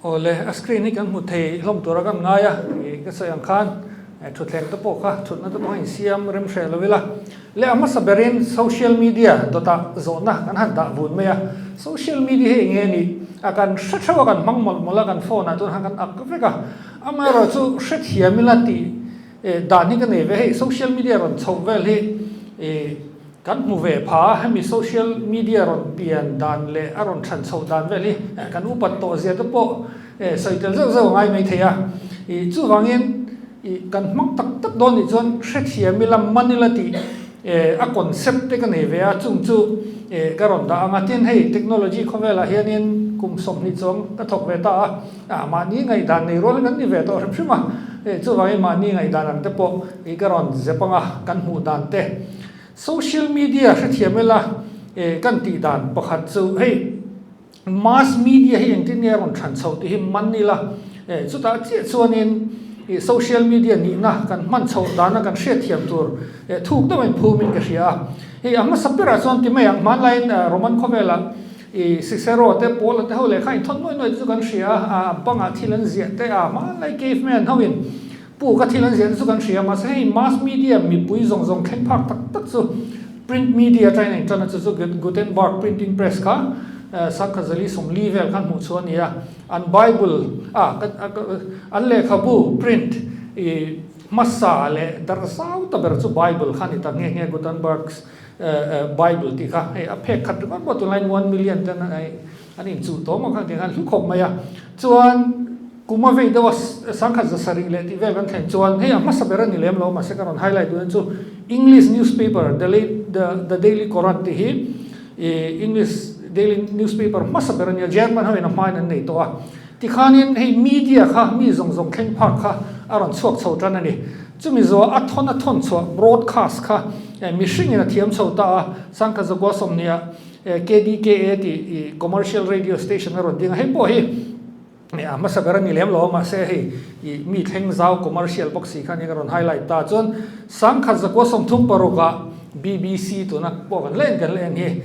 ole a screen hi kan hmu thei hlom tura kan ngaia ka sayang khan thutthleng te pawh kha thutna te pawh in siam rem hre lovila le ama saberin social media dota zona kan han da bun meya social media he nge ni akan hrethawa kan mangmol mola kan phone a tun han kan ak veka ama ro chu hret hiamila ti dani kan ne ve he social media ron chhovel hi kan mu ve pha hemi social media ron pian dan le aron than chho dan ve li kan upat to zia te pawh saitel zo zo ngai mai theya chu wangin kan mak tak tak don ni chon hret hiamilam manila ti a concept te kan ne ve a chung chu karon da anga tin hei technology khowela hianin kum som ni chong ka thok ve ta ma ni ngai dan nei rol kan ni ve to hrem shima chu wangin ma ni ngai dan an te pawh karon zepanga kan hu dan te social media hret hiamela kan ti dan pakhat chu hei mass media hi engineer on than chho ti hi manila chuta chi chuanin social media ni na kan man chho dana kan hriat thiam tur thuk ta mai phumin ka hria hei ama sapera chon ti mai ang man line roman khovela sixero te pol te hole khai thon noi chu kan hria panga thilan zia te man lai caveman hawin pu ka thilan zia chu kan hria ma sei mass media mi pui zong zong khen phak tak tak chu print media training chana chu Gutenberg printing press ka sakhazali som level kan mu chuania an bible an le khabu print masa le darsau taber chu bible khan ita nge Gutenberg bible ti kha a phek khat kan bo tu line 1 million tan ani chu to ma khan ti khan khop maya chuan kuma ve da was sangkha zasari le ti ve kan theng chuan he ma sabera ni lem lo ma se karon highlight du chu English newspaper the daily Quran ti hi English daily newspaper ma sabera ni German ha na mai nei to ti khanin he media kha mi zong zong khen phak kha aron chuak chho tan ani chumi zo a thon chuak broadcast kha mi hring na thiam chho ta sangkha za go som nia KDKA ti commercial radio station ron ding he po hi ama sabera ni lem lo ma se hei mi thleng zau commercial box khan ron highlight ta chon sangkha za ko som thum paroka BBC to na po kan len hi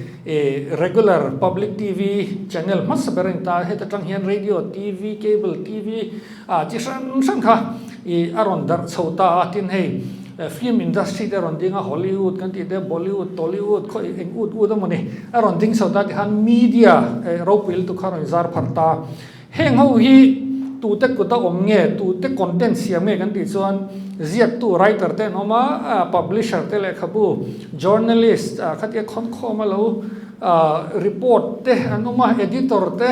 regular public TV channel ma sabera ta he ta tang hian radio TV cable TV chi san kha aron dar chhota tin hei film industry te ron dinga Hollywood kan ti te Bollywood Tollywood khoi ud amani aron ding chhota ti han media ropil tu kharon zar pharta heng ho hi tu te kuta omnge tu te content siam nge kan ti chuan ziat tu writer te noma publisher te le khabu journalist khatia khon khoma lo report te anoma editor te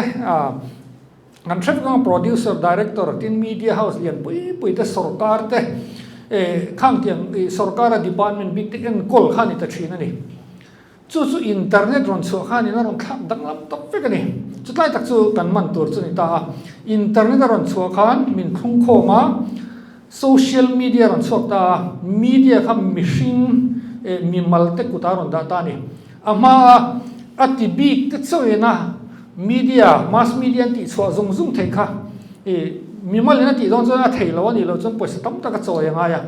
an threat producer director tin media house lian pui te sarkar te khang tiang sarkara department big te en kol khani ta thina ni chu internet ron chu khani na ron kham dang lam top fe kani chutlai tak chu kan man tur chu ni ta internet ron chu khan min khung khoma social media ron chu ta media kham machine mi malte kutaron da ta ni ama ati big te chu ena media mass media ti chu zung zung thei kha mi mal na ti don chu na thei lo ni lo chon poisa tam ta ka chu ya nga ya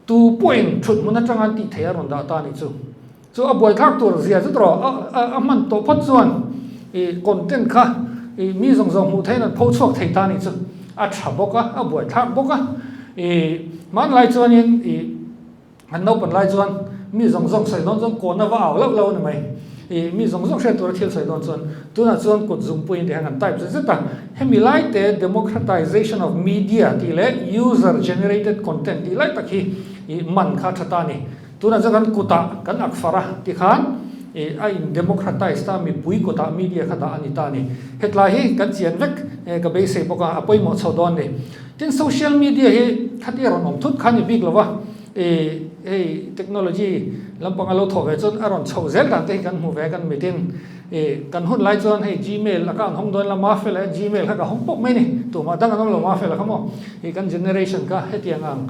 tu point thut mun na changan ti thei ron da ta ni chu so a boy thak tur zia chu tro a man to phot chuan content kha mi zong zong hu thein an pho chuak thei ta ni chu a tha boka a boy thak boka man lai chuan in an no pan lai chuan mi zong zong sai don zong ko na wa aw lo na mai mi zong zong hre tur thil sai don chuan tuna chuan kut zum pui de han type chu ta hemi lai te democratization of media ti le user generated content ti lai takhi man kha thata ni tuna jagan kuta kan akfara ti khan in democratize ta mi pui kota media khata anita ni hetla hi kan chian vek ka be se boka apoi mo chodon ni tin social media hi khati ron om thut khani big lova technology lampang alo tho ve chon aron chho zel dan te kan mu ve kan meeting kan hun lai chon gmail account hong don la ma fe la gmail ha ka hong pok mai ni to ma dang an lo ma fe la khamo kan generation ka hetiang ang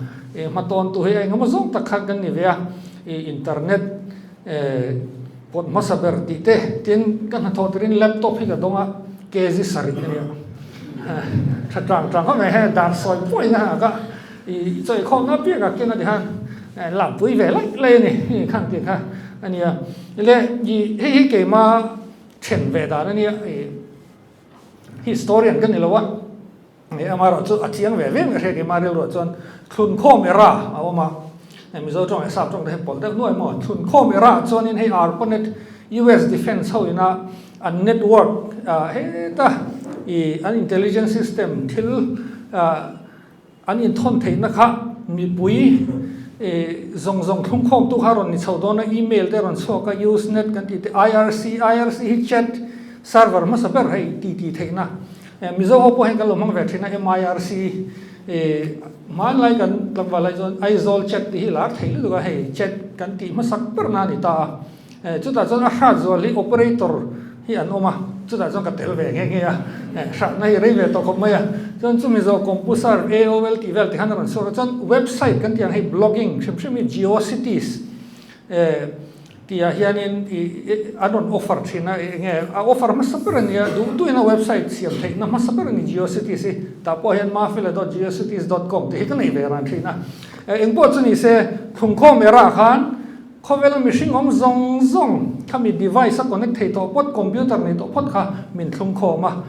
ma ton tu he ngam zong tak khan kan ni ve internet pot masaber ti te tin kan thotrin laptop hi ka donga kezi sari ni tang ko me he dan soi poi na ka choi khom na pia ka ken na di han làm vui vẻ lách lên này khang tiền ha anh à lệ gì hết cái mà chuyển về đó này historian kan ilawa amaro chu achiang ve ve re ke maril ro chon thun khom era awama mizo tong sap tong de pol de noi mo thun khom era chon in hei arpanet US defense ho ina a network he ta an intelligence system thil an in thon theina kha mi pui zong thum khom tu haron ni chodona email te ron choka usenet kan ti IRC chat server ma saber hei ti theina mizo opo hen kalomang vetrina MIRC man lai kan lamba lai zon aizol chat ti hilar theilu ga hei chat kan ti ma sak per na ni ta chuta chon a ha zoli operator hi an oma chuta chon ka tel ve nge ya sha nai re ve to khom ma ya chon chu mizo computer AOL ti vel ti han ran so chon website kan ti an hei blogging shim GeoCities ti a hianin anon offer thina nge a offer ma saper ni du ina website siam thei na ma saper ni GeoCities ta po hian mafile.geocities.com ti kan nei ve ran thina engpo chuni se thungkho mera khan khovel machine om zong kami device a connect thei to pot computer ni to pot kha min thungkho ma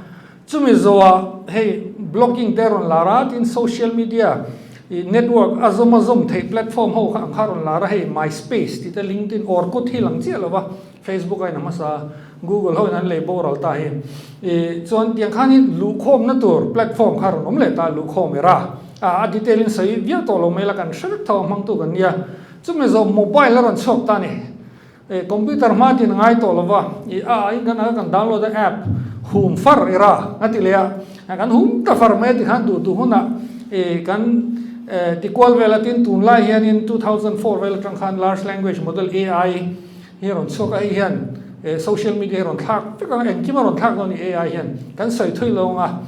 chumi zowa hey blogging teron lara in social media network azom thei platform ho khang kharon lara hey MySpace ti te LinkedIn Orkut hi lang che lova Facebook ai namasa Google ho nan le boral ta hi chon tiang khani lu khom na tur platform kharon om le ta lu khom era a detailin sai via to lo mela kan shrik thaw mang tu kan ya chumi zo mobile ron chok ta ni computer ma tin ngai to lova ai kan download the app hum far era atilia kan hum ta far me ti han tu huna kan ti kwal velatin tun lai hian in 2004 vel tang khan large language model AI hiron chok ai hian social media ron thak te kan en kimaron thak no ni AI hian kan soi thui longa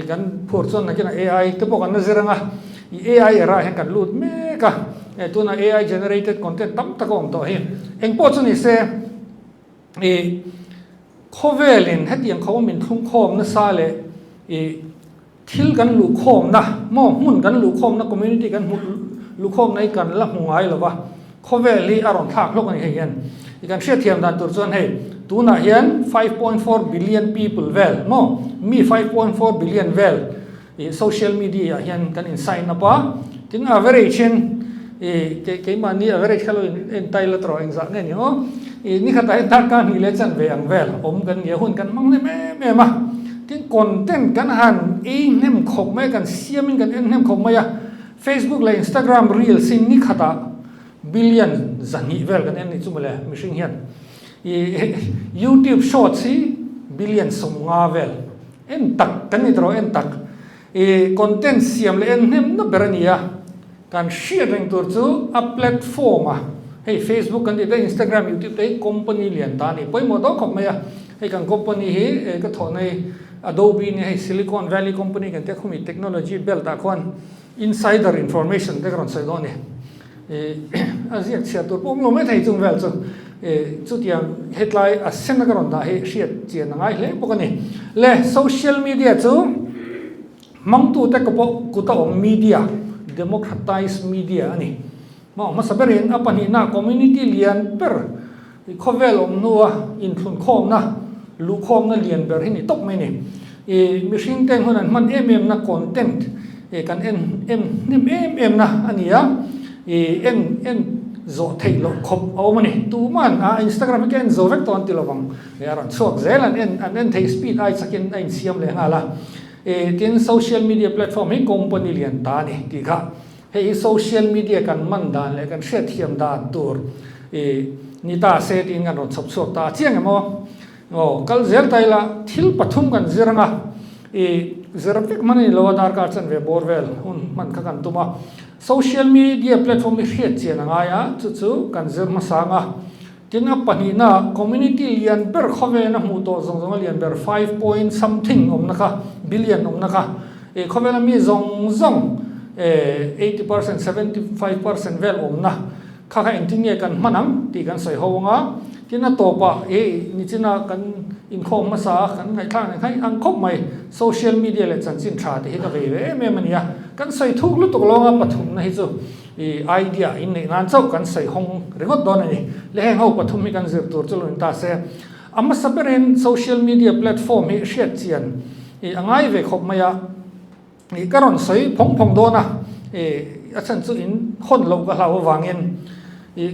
kan phur chon na kina AI te po kan na ziranga AI era hian kan lut me ka tuna AI generated content tam takom to hi engpo chuni se khovelin hetiang khomin thung khom na sale thil kan lu khom na mo mun kan lu khom na community kan lu khom nai kan la hungai lova khoveli aron thak lok ni hian ikan share thiam dan tur chon hei tuna hian 5.4 billion people well mo mi 5.4 billion well social media hian kan in sign na pa tin average in ke mani average khalo in taila tro eng za nge ni o ni khata ta kan hi le chan ve ang vel om kan ye hun kan mang ne me ma tin content kan han nem khok me kan siamin kan nem khok ma ya Facebook la Instagram reels sin ni khata billion zani vel kan en ni chumale mishing hian YouTube shorts hi billion songa vel en tak kan ni tro en tak content siam le en nem na berania kan sharing tur chu a platform hey Facebook kan de Instagram YouTube te company lian ta ni poi mo do khom ma ya hey kan company hi ka thonai Adobe ni hey Silicon Valley company kan te khumi technology bel ta khon insider information te kan sai do ni aziak sia tur pom lo me thai chung vel chu chu tiang headline a sen ka ron da he shiat chian ngai hle pokani le social media chu mangtu te ko kuta media democratized media ani ma saberin apani na community lian per khovel om nuwa in thun khom na lu khom na lian ber hi ni tok me ni machine ten hunan man na content kan em na ania en zo thei lo khop aw mani tu man Instagram ken zo vek ton ti lowang yaran chok zelan en thei speed ai sakin ai siam le hala tin social media platform hi company lian ta ni ti kha hei social media kan man dan le kan share thiam dan tur ni ta se tin kan ron chop chop ta chiang mo kal zel taila thil pathum kan ziranga zerapek mani lo dar ka chan ve borwell hun man kha kan tuma social media platform hi hriat chian anga ya chu kan zir ma sanga tinga panina community lian ber khove na mu to zong lian ber 5 point something om naka billion om naka khove na mi zong 80% 75% vel om na kha engineer kan manang ti kan sai howanga tina topa ni china kan in khom ma sa kan ngai thang khai ang khop mai social media le chan chin tha te ka ve me mania kan sai thuk lu tok longa pathum na hi chu idea in nei nan chau kan sai hong regot don ni le heng ho pathum mi kan zir tur chulun ta se amma saberen social media platform hi shet chian angai ve khop maya karon soi phong do na achan chu in khon lo ka hlaw wangin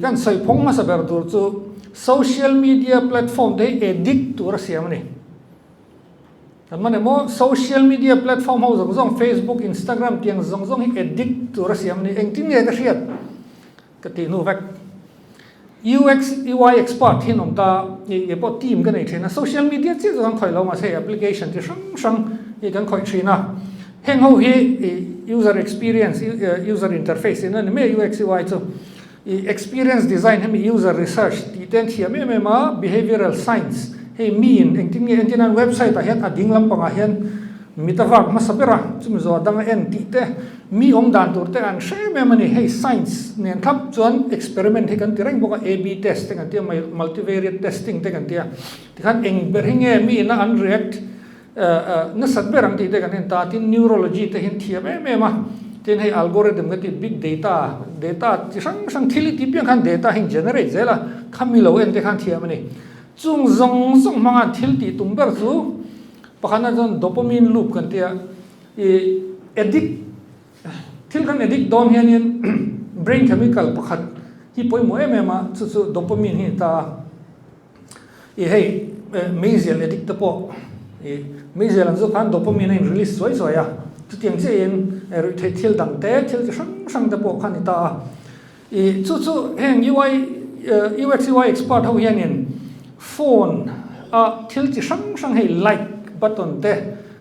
kan soi phong ma saber tur chu social media platform de edit tur siam ni mane mo social media platform ho zong Facebook Instagram tiang zong hi edit tur siam ni engtin ne ka riat ka ti nu vek UX UI expert hin om ta e po team kan ei thena social media chi zong khoi lo ma se application ti sang e kan khoi thina heng ho hi user experience user interface in me UX UI chu experience design hem user research ti ten thia me ma behavioral science hey mean engting engine website a hian ading lampang a hian mitawak masapera chum zo dang en ti te mi ong dan tur te an she me mani hey science nen thap chuan experiment he kan tireng boka AB test te kan tia multivariate testing te kan tia ti khan eng berhinge mi na an react na satberang ti te kan en ta tin neurology te hin thia me ma tin hey algorithm ka ti big data ti sang thili ti piang khan data hin generate zela khamilo en te khan thia mani chung zong manga thil ti tumber chu pakhana jon dopamine loop kan tia addict thil kan addict don hianin brain chemical pakhat hi poimo ma chu dopamine hi ta hey mesial addict ta po mesial an zo kan dopamine in release soi ya chu tiang che in thil dang te thil sang ta po khan ta chu heng UX UI expert ho hianin phone thil chi sang hey like button te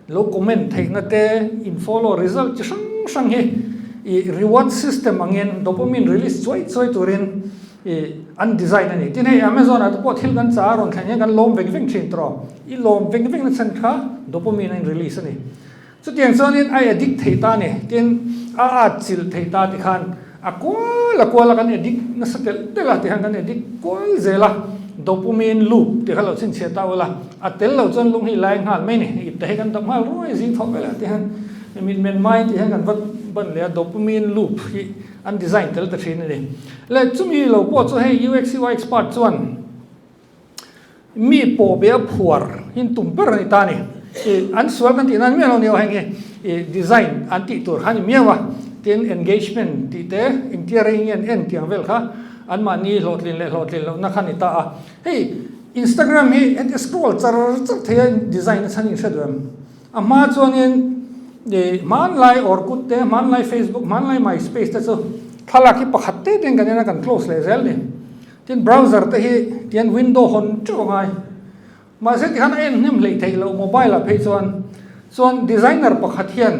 lo comment thei na te in follow result chi sang he reward system angin dopamine release choi turin an design ani tin hey Amazon at po thil kan cha ron thanya kan lom veng thin tro I lom veng na chan kha dopamine in release ani chu tiang chon in ai addict thei ta ne tin chil thei ta ti khan akwala kan addict na satel te la ti han kan addict kol zela dopamine loop ti khalo chin che ta wala atel lo chon lung hi lai ngal mai ni i te kan dam hal roi jing thok bela ti han men mai ti han kan ban le dopamine loop hi an design tel ta thin ni le chumi lo po chu hey UX UI expert chuan mi po be phuar hin tum per ni ta ni an sual kan ti nan me lo ni hang design anti tur han mi wa tin engagement ti te intiring en tiang vel kha an mani lotlin lo na khan ita hey Instagram hi and scroll char thea design chani shadwam ama chuanin man lai Orkut te man lai Facebook man lai MySpace te chu thala ki pakhat te den kan kan close le zel ni tin browser te hi tian window hon chu ngai ma se ti han en nem le thei lo mobile a phe chuan designer pakhat hian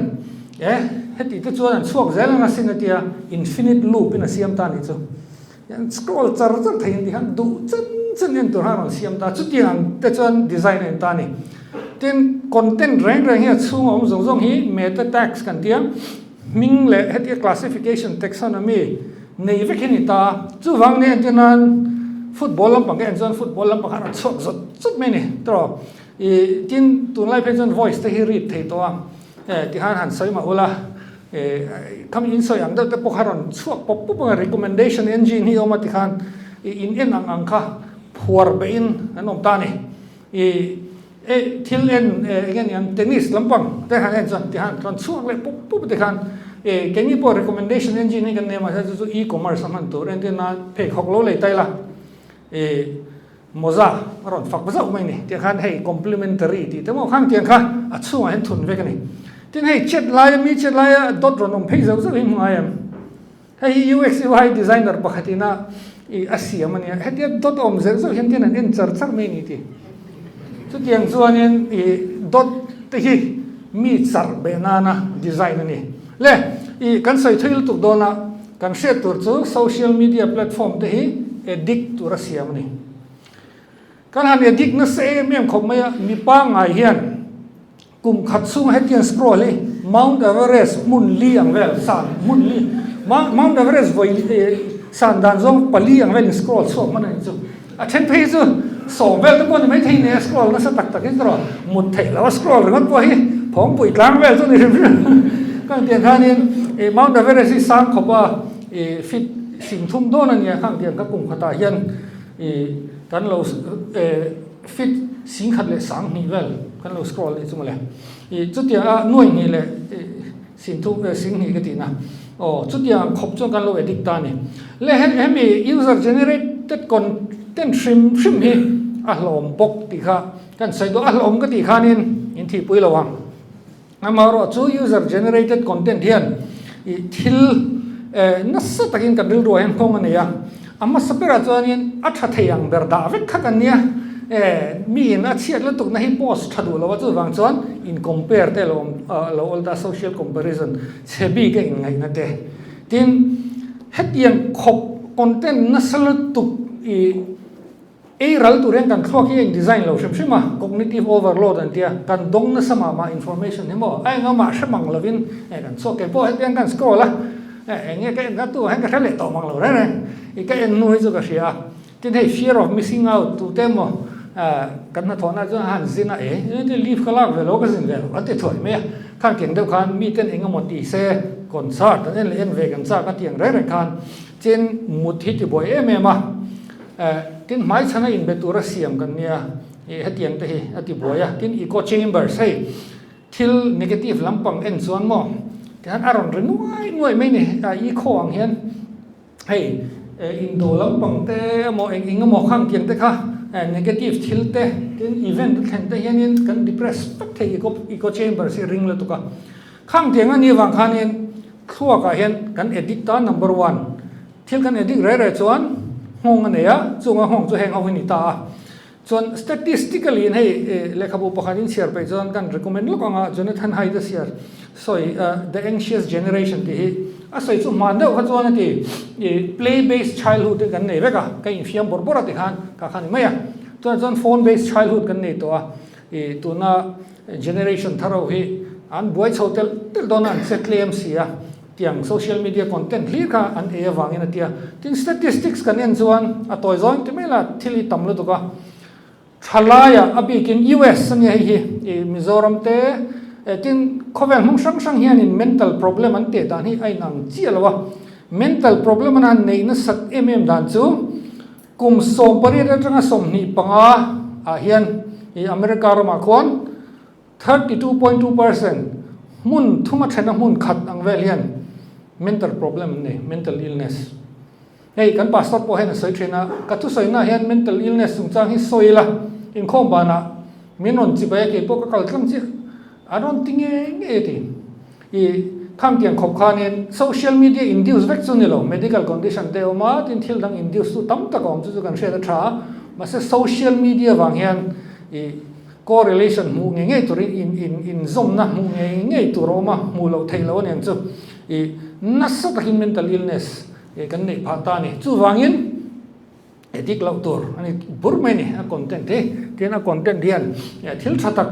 heti te chuan an chuak zel na sin atia infinite loop in a siam ta ni chu yan scroll char thain di han du chen en tur han siam ta chu tiang te chuan design en ta ni tin content reng hi chung om zong hi meta tags kan tia ming le heti classification taxonomy nei vekhin ta chu wang ne tinan football lampang ke enjon football lampang han chok zot me ni tro tin tun lai pension voice te hi read thei to ti han soi ma ula kam in so yang da te pokharon chuak pop recommendation engine hi omati khan in en ang kha phuar be in anom ta ni thil en again yang tennis lampang te han en jon ti han tron chuak le pop te khan kengi po recommendation engine ni kan ne ma chu e-commerce man to ren te na phe khok lo le tai la moza ron fak baza mai ni ti khan hey complementary ti te mo khang tiang kha achu hen thun ve kan ni tin hey chat lai dot ron om phei zo hi ngai am hey UX UI designer pakhatina asiam ani hetia dot om zo hen tin an char mai ni ti chu tiang chuanin dot te hi mi char be na design ani le kan sai thil tuk dona kan share tur chu social media platform te hi addict tur asiam ani kan han addict na se mem khom mai mi pa ngai hian kum khat sung hetian scroll hi Mount Everest mun li ang vel san mun li Mount Everest voi san dan zong pali ang vel scroll so man chu a then phe chu so vel to pon mai thei ne scroll na sa tak in ro mut thei la scroll ron po hi phom pui tlang vel chu ni kan tian khanin Mount Everest hi sang khopa fit sing thum don an ya khang tian ka kum khata hian kan lo fit sing khat le sang ni vel kan lo scroll ni chumale I chutia a noi ni le sin thu sing ni ka ti na chutia khop chon kan lo edit ta ni le hemi user generated content trim hi a hlom bok ti kha kan sai do a hlom ka ti khanin in thi pui lawang amaro chu user generated content hian I thil nasa takin kan ril ro hen khong ania amma sapera chuanin a tha theiang ber da vek kha kan nia mi in a chiat la tuk na hi post thadu lo chu wang chuan in compare te lo all the social comparison chebi ke in ngai na te tin hetiang khop content nasal tuk I ral tu ren kan thok hi design lo shim shima cognitive overload an tia kan dong na sama ma information ni mo ai nga ma shamang lovin kan so ke po hetiang kan scroll la nge cái nga tu han ka thale to mang lo re I cái en nu hi chu ka sia tin hey fear of missing out tu te mo kan na thona chu han zina te leave kalak ve lo ka zin ve ate thoi me kan ken de khan mi ten enga moti se concert an en ve kan cha ka tiang re khan chen muthi ti boy ma tin mai chana in betura siam kan nia hetiang te hi ati boya tin echo chamber sei thil negative lampang en chuan mo kan aron renuai mai ni echo ang hian hey in do lampang te mo eng mo khang tiang te kha negative thil te tin event khan te hian kan depress tak the echo chamber se ring la tuka khang tiang ani wang khanin khua ka hian kan edit ta number 1 thil kan edit re chuan hong ania chunga hong chu heng ho ni ta chon statistically hey lekhabu pakhanin share pe chon kan recommend lo ka Jonathan Haidt share soi the anxious generation ti a soi chu man de kha chon ti play based childhood kan nei veka kai fiam bor bor ati khan ka khan maya chon phone based childhood kan nei to tu na generation tharo hi an boy chotel tel don an setlem sia tiang social media content li ka an wangin atia tin statistics kan en chuan a toy zong ti mela thili tamlo to ka thalaya abikin US ani hi Mizoram te tin khovel hung sang hian in mental problem an te dan hi ai nang chialwa mental problem an nei na sat dan chu kum som pari ra tanga som ni panga a hian America rama khon 32.2% mun thuma thena mun khat ang vel hian mental problem ne mental illness hey kan pastor po hen soi thena ka tu soi na hian mental illness sung chang hi soila in khom bana minon chi ba ke po ka kal tlang chi I don't think nge ti kham tiang khop khanin social media induced vek chun lo medical condition te oma tin thil dang induce tu tam ta kom chu kan share tha ma se social media wang hian correlation mu nge turin in zom na mu nge turoma mu lo thailo ne chu nasa takin mental illness kan nei phata ni chu wangin edik lau tur ani burmai ni a content tin a content dian thil thatak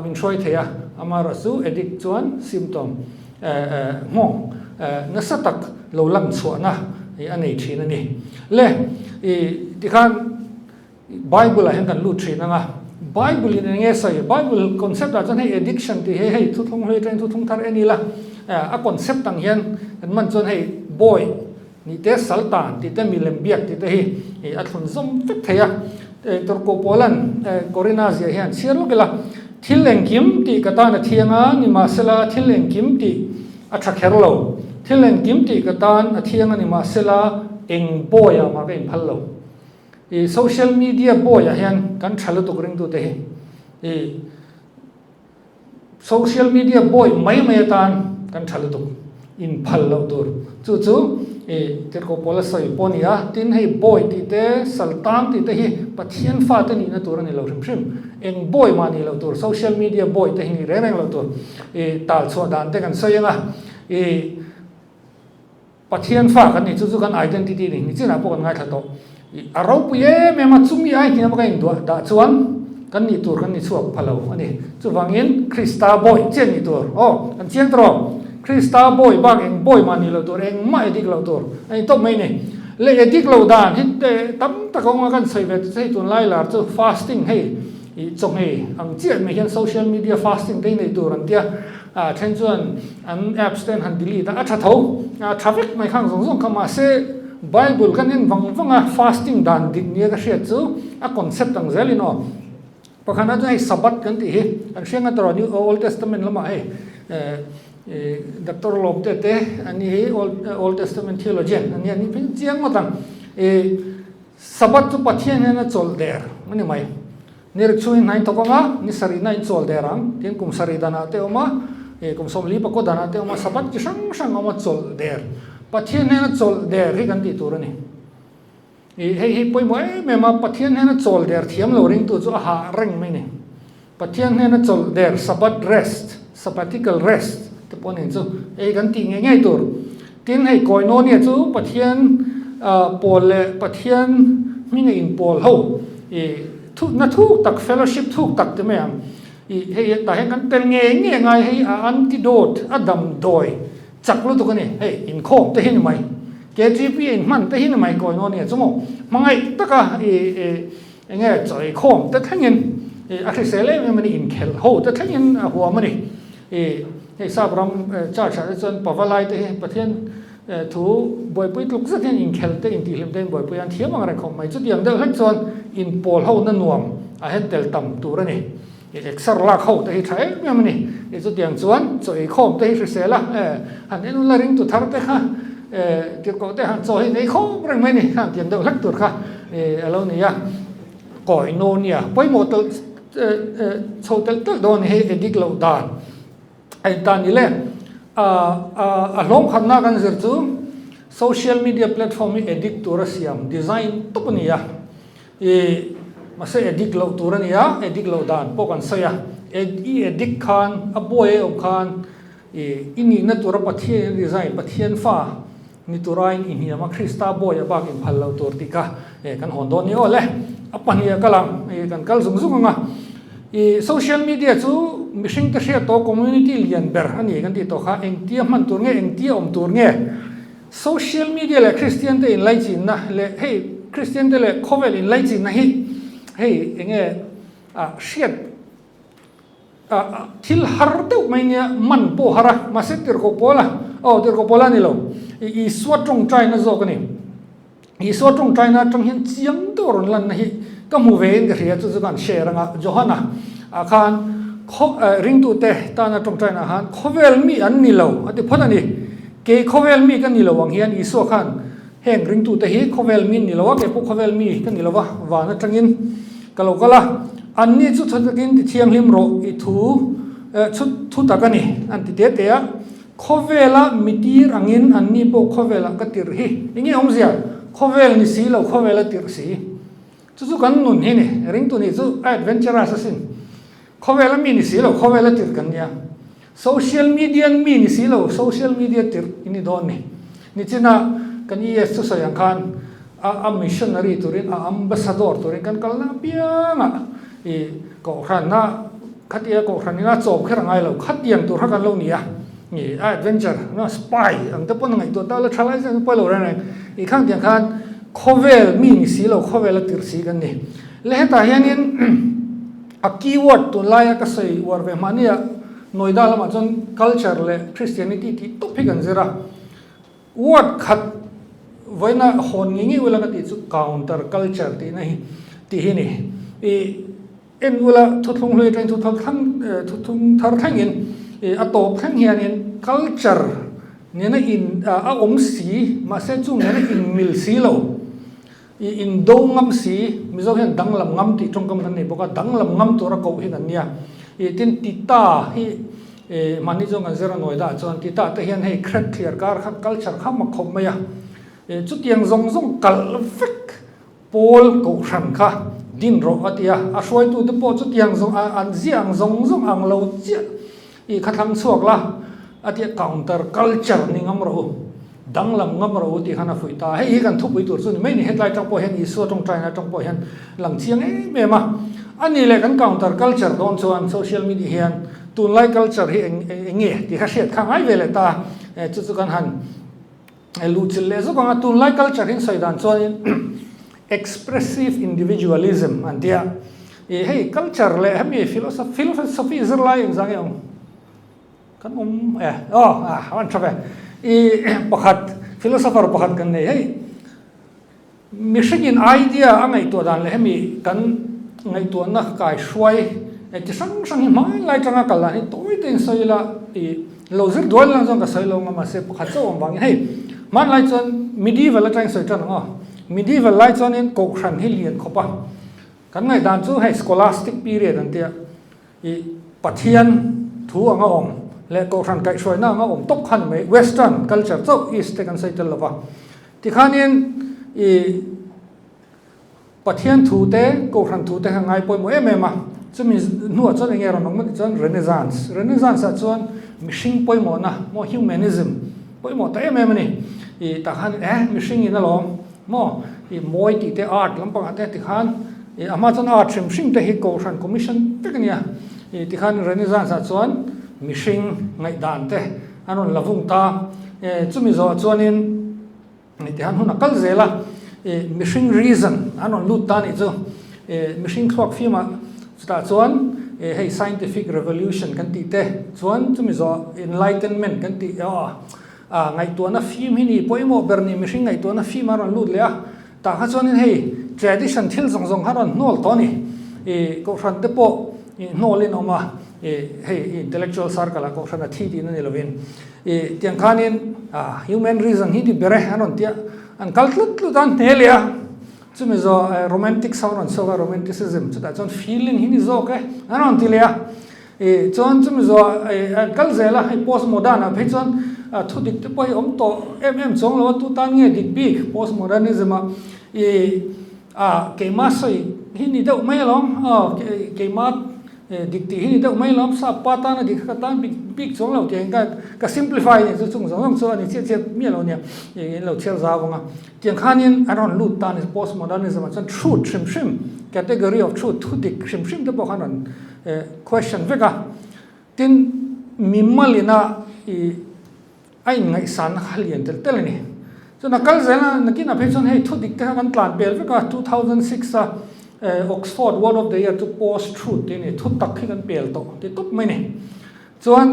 min shoi theya amara su edik chuan symptom ngong nasa tak lo lam chuana ani thina ni le tikhan bible a hen kan lu thina nga bible in nge sai bible concept a chan hei addiction ti hei thu thong hei train thu thong thar ani la a concept tang hian kan man chon hei boy ni te saltan ti te milem biak ti te hi a thun zom vek theya tor ko polan corina zia hian sirlo gela thileng kim ti kata na thianga ni masela thileng kim ti a thakherlo thileng kim ti kata na thianga ni masela eng boy ma ka in phallo social media boy hian kan thalo to ring tu te hi social media boy mai tan kan thalo to in phallo tur chu ter ko polasoi ponia tin hei boy ti te saltan ti te hi pathian fa te ni na tur ani lo shim eng boy mani lo tur social media boy te hi re reng lo tur tal chho dan te kan soyanga pathian fa kan ni chu kan identity ni china po kan ngai tha to arau puye me ma chumi ai ni ma kain da chuan kan ni tur kan ni chuak phalo ani chu wangin krista boy chen ni tur kan chiang tro krista boy bang eng boy mani lo tur eng mai dik lo tur ai to mai ni le edik lo dan hit te tam ta ko nga kan sei vet sei tun lai lar chu fasting hei chong hei ang chiat me hian social media fasting dei nei tur an tia then chuan an abstain han delete a tha tho traffic mai khang zong kama se Bible kan in wanga fasting dan dik nia ka hriat chu a concept ang zelino pakhana chu hei sabat kan ti hi an hrenga tor new old testament lama hei Dr. Lobte te ani hi old testament theologian ani ani pin chiang matang sabat chu pathian hena chol der mani mai nir chuin nai tokanga ni sari nai chol derang tin kum sari dana te oma kum somli pa ko dana te oma sabat ki sang oma chol der pathian hena chol der hi kan ti turani hei poi moi me ma pathian hena chol der thiam lo ring tu chu ha reng mai ni pathian hena chol der sabat rest sabbatical rest te ponin chu kan ti nge ngai tur tin hei koino ni chu pathian pol pathian mi in pol ho na thuk tak fellowship thuk tak te me am hei ta hen kan tel nge ngai hei antidote adam doi chak lu tu kani hei in khom te hin mai KGP in man te hin mai koino ni chu mo mangai taka nge choi khom te thangin akhi sele me mani in khel ho te thangin huwa mani hei sabram cha cha chon pawalai te pathian thu boipui tluk sa thian in khelte in ti hlim ten boipui an thiam ang ra khom mai chu diam deuh hlek chon in pol ho na nuam a het tel tam turani exar lak ho te hi thai me mani chu diam chuan choi khom te hi se la han en la ring tu thar te kha ti ko te han choi nei khom reng mai ni han tiam deuh hlek tur kha alo ni ya koi no nia poi mo tel chho tel don he edik lo dan ai tan ile hlom khanna kan zir chu social media platform edit turasiam design tupania mase edit lo turania edit lo dan pokan saya edit khan aboy om khan ini na tura pathian design pathian fa ni turain in hiama krista boy abak in phal lo tur tika kan hondon ni ole apania kalam kan kal zung zung nga social media chu mishing te share to community lian ber ani kan ti to kha eng ti man tur nge eng ti om tur nge social media le christian te in lai chin na le hey christian te le khovel in lai chin na hi hey enge shit thil har te mai nia man po hara masetir ko pola tir ko pola ni lo I swat trong china zo kani I swat trong china trong hin chiang tor lan na hi ka mu vein ga ria chu kan share nga johana akhan ring tu te ta na trong china han khovel mi an ni lo ati phona ni ke khovel mi kan ni lo wang hian iso khan heng ring tu te hi khovel mi ni lo ke pu khovel mi kan ni lo wa na tangin kalo kala an ni chu thotakin ti thiam him ro I thu thu takani an ti te te a khovela mitir angin an ni po khovela ka tir hi ingi omzia khovel ni si lo khovela tir si chu kan nun hi ni ring tu ni chu adventurous asin khovela mi ni si lo khovela tir kan ya social media mi ni si lo social media tir ini don ni china kan yes chu sayang khan a missionary turin a ambassador turin kan kalna pianga ko khan na khatia ko khan na chom khera ngai lo khatiang tur kan lo ni ya ni adventure no spy ang te pon ngai to ta la thalai sa pa lo ra nei khang tiang khan khovel mi ni si lo khovel tir si kan ni le ta hianin a keyword to laia ka sei warve mania noida lama chon culture le christianity ti topic an zera word khat voina hon ngi wala ka ti chu counter culture ti nei ti hi ni en wala thothung hloi train thothung thar thangin a to phang hianin culture ne na in a om si ma se chu ne na in mil si lo in dongam si mizo hian danglam ngam ti tongkam kan nei boka danglam ngam to ra ko hin an nia tin tita hi mani jong an zera noida chon tita te hian hei khat clear kar kha culture kha ma khom maya chu tiang zong zong kal fek pol ko ran kha din ro atia a shoi tu te po chu tiang zong an ziang zong zong ang lo chi khathang chuak la atia counter culture ni ngam ro danglam ngam ro ti khana fuita hei kan thu pui tur chu ni mai ni headline tang po hian isu tong china tong po hian lang chiang me ma ani le kan counter culture don chuan social media hian tun lai culture hi enge ti kha shet khang ai vele ta chu chu kan han lu chil le zo kan tun lai culture hin saidan chuan expressive individualism and dia hey culture le hemi philosophy zirlai eng zang yong kan wan trabe pakhat philosopher pakhat kan nei hey mission idea angai to dan le hemi kan ngay tuần na cài xoay chỉ sang mai lại trong cái là tối tên xoay là lâu rất đuổi là trong cái xoay lâu mà sẽ khát sâu vàng hay mà lại chọn medieval là trong xoay trong nó medieval lại chọn nên cổ sản hay liền khó pa cái ngày đàn chú hay scholastic period anh tiệt bắt hiền thu ở ngõ lệ cổ sản cái xoay na ngõ tốc hẳn mấy western culture cho east cái xoay chân là vào thì khá nên bắt hiền thu tế cổ sản thu tế hàng ngày bồi mỗi em mà cho mình nuốt cho anh nghe rồi nó mới chọn Renaissance là chọn machine bồi mỗi na mỗi humanism bồi mỗi tế em này thì ta khăn machine nó lom mỗi tí tế art lắm bằng thế thì khăn ama chọn art machine tế hi cổ sản commission tất cả nhà thì khăn Renaissance là chọn machine ngày đàn tế anh là vùng ta cho mình rồi chọn nên thì hắn hôn cái gì là machine reason anh lút ta này chứ machine clock phim mà ta chọn hay scientific revolution kan ti te chuan chumi zo enlightenment kan ti ngai tu na phim hi ni poimo berni machine ngai tu na phim aron lut le ta kha chuan hei tradition thil zong zong haron nol to ni ko ran te po nol in oma hei intellectual circle ko ran thi ti na ni lovin tiang khanin human reason hi di bere anon tia an kaltlut lutan ne le chumi zo romantic sound so romanticism chuta chon feeling hi ni zo ke anon ti le chon chumi zo kal zela postmodern a phe chon thu dik te poi om to chong lo tu tan nge dik big postmodernism ke ma soi hi ni deuh mai long ke ma dik ti hi ni deuh mai long sa pa ta na dik ka tan big chong lo te ka simplify ni chu chung zong so ani che mi lo nia lo chel za wanga tiang khanin aron lut tan is postmodernism chan truth shim category of truth thu dik shim te po khanan question veka tin mimmalina ai ngai san khalian tel ni so na kal zela nakina phechon hei thu dik te kan tlan bel veka 2006 Oxford Word of the Year to post truth ni thu tak kan bel to te top mai ni chuan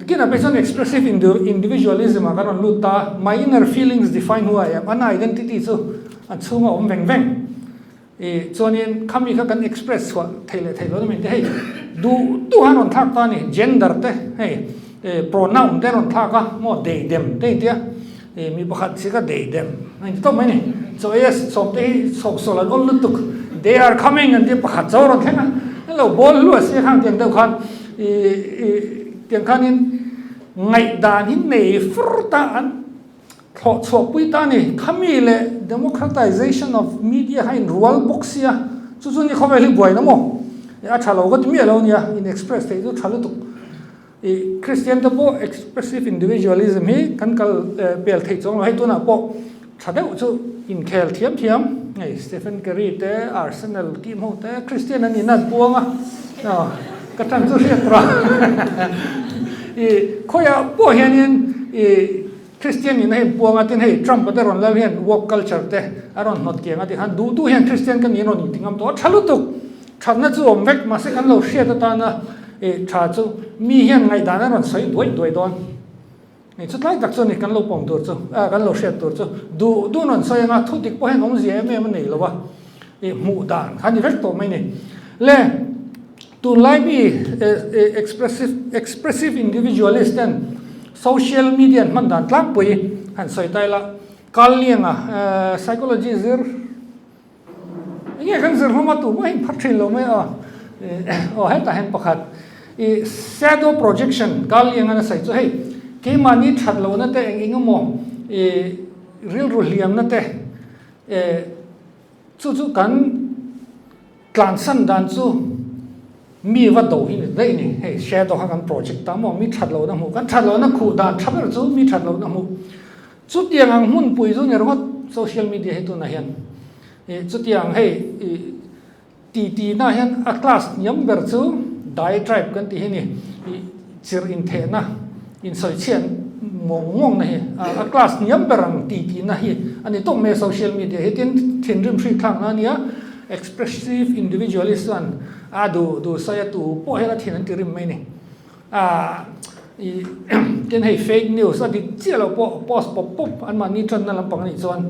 kina phechon expressive individualism kan lut ta my inner feelings define who I am an identity chu an chunga om veng chuanin khami kha kan express wa thailo ni te hei du hanon thak ta ni gender te hei pronoun te ron thaka mo they them te tia mi pakhat sika they them ai to mai ni so yes so te so lan ol lutuk they are coming and they pakhat zo ron thena hello bol lu se khang tiang deu khan tiang khanin ngai dan hin nei furta an tho chho pui ta ni khami le democratization of media hain rual boxia chu chu ni khawai li buai na mo a thalo got mi alo nia in express te chu thalo tu Christian to po expressive individualism hi kan kal bel thei chong hai tu na po thadeu chu in khel thiam ei Stephen Curry te Arsenal team ho te Christian ani na buanga ka tan chu ria tra khoya po hianin Christian in hei buanga tin hei Trump te ron la hian woke culture te aron not ke ngati han du hian Christian kan ni no ni tingam to thalu tu thana chu om vek ma se kan lo hria ta na cha chu mi hian ngai dan ron soi doi don ni chu tlai tak chu ni kan lo pom tur chu kan lo hriat tur chu du non soi nga thu dik po hen ong zi em nei lo wa mu dan khan ni vek to mai ni le to lai bi expressive individualist and social media man dan tlak pui han soi tai la kal lianga psychology zir nge kan zir homa tu mai phathin lo mai heta hen pakhat shadow projection kal yang ana sai chu hei ke mani thatlo na te engimo real liam na te chu kan tlansan dan chu mi wa do hi nei ni hei shadow kan project ta mo mi thatlo na mu kan thatlo na khu dan thaber chu mi thatlo na mu chu tiang ang mun pui chu ner hot social media he tu na hian chu tiang hei ti na hian a class number chu diatribe kan ti ni chir in the na in soi chen mong na hi a class number ang ti na hi ani to me social media he tin thin rim thri thang na nia expressive individualist an do saya tu po hela thin an ti rim mai ni tin hei fake news a di chialo post pop an ma ni tran na lampang ni chuan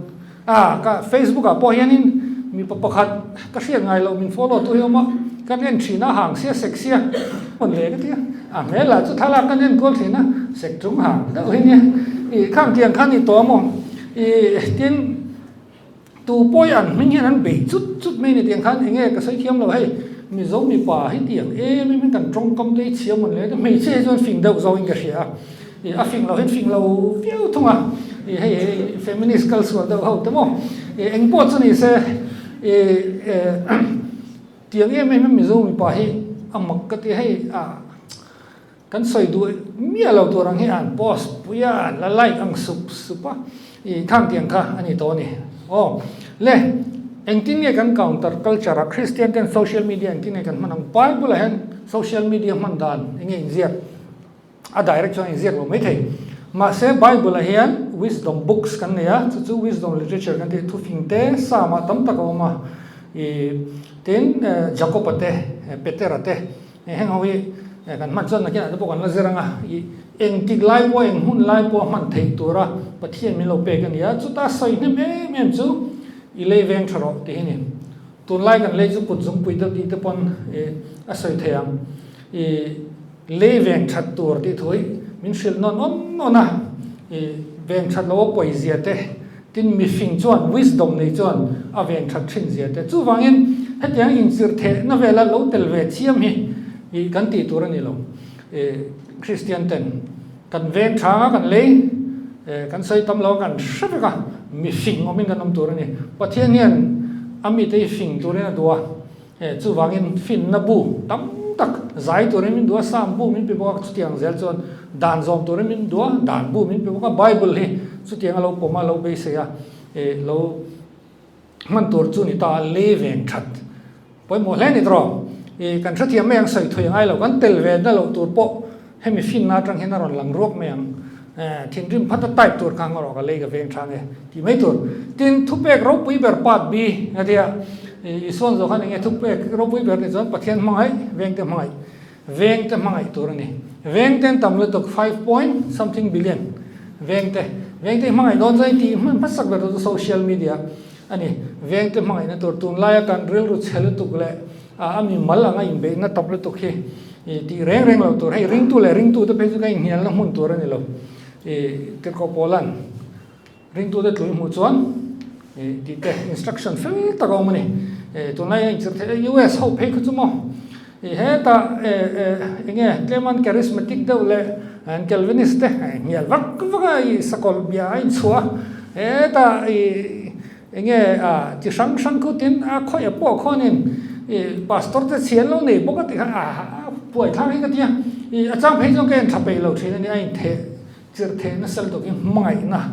ka Facebook a po hianin mi pakhat ka hriat ngai lo min follow tu hioma kan en thina hang sia sexia on le ka tia a mela chu thala kan en kol thina sek tung hang da hoine i khang tiang khan ni to mo i tin tu poi an min hian an be chút mai ni tiang khan enge ka sai thiam lo hei mi zo mi pa hi tiang mi kan trong kom dei chiam mon le mei che zon fing deuh zo in ka hria i a fing lo hen fing lo fiu thunga i hei feminist culture deuh ho tamo i eng po chu ni se tiang mi zo mi pa hi amak ka ti hei a kan soi du mi lo tu rang hi an post puya la like ang supa i khang tiang kha ani to ni le engtin nge kan counter culture Christian ten social media engtin nge kan manang Bible hen social media man dan enge inziat a direction inziat lo mai thei ma se Bible hian wisdom books kan ya chu wisdom literature kan te thu fing te sa ma tam tak ma i ten Jacob te Peter te heng howi kan man chon na kina to kan la zeranga i engtik lai po eng hun lai po man thei tura pathian mi lo pe kan ya chu ta sai ne me chu ilei veng tharo te hini tun lai kan lei chu put zum pui da ti te pon a soi theang lei veng that tur ti thoi min shil non ona veng that lo poi zia te tin mi fing chuan wisdom nei chuan a veng that thin zia te chu wangin hetiang in sir the na vela lo tel ve chiam hi i kan ti tur ani lo Christian ten kan veng thanga kan lei kan sai tam lo kan shraka mi fing omin kan om tur ani pathian hian ami te fing tur na dua chu wangin fin na bu tam tak zai tur min dua sam bu min pe bo chu tiang zel chon dan zom tur min dua dan bu min pe bo ka Bible hi chu tiang lo poma lo be se ya lo man tur chu ni ta le veng that poi mo le ni tro kan thia thiam meng sai thoi ai lo kan tel ve na lo tur po hemi fin na tang hen na ron lang rok meng thiên rim phát tay tuột khang ngõ cái lấy cái veng trang này thì mấy tuột tin thúc bẹc rốt bụi bẹt bát bi nghe chưa ison rồi khăn nghe thúc bẹc rốt bụi bẹt này rồi bắt thiên mang ấy veng te mang ấy tuột này veng te tầm lên tục 5 point something billion veng te mang ấy đón dây thì mình bắt sắc về social media anh ấy veng te mang ấy nó tuột tuôn lai kan real rút xe lên tục lệ mình mal là ngay in bể nó tập lên tục khi thì reng lo tuột hay ring tu tới bây giờ cái hiện là muốn tuột này lo cái câu Poland ring tu để tụi mua chuan thì cái instruction phải ta câu mình tụi này chỉ thấy US hậu pay cứ mò hết ta nghe cái man charismatic đâu lệ and Calvinist nghe vắt cái sakol bia anh xua hết ta nghe chỉ sáng cứ tin khỏi bỏ khỏi nên pastor te chian lo nei bốc cái buổi thang cái tia trang pay cho cái thập bể lâu chuyện này anh thế chưa thế nó sel to cái mai na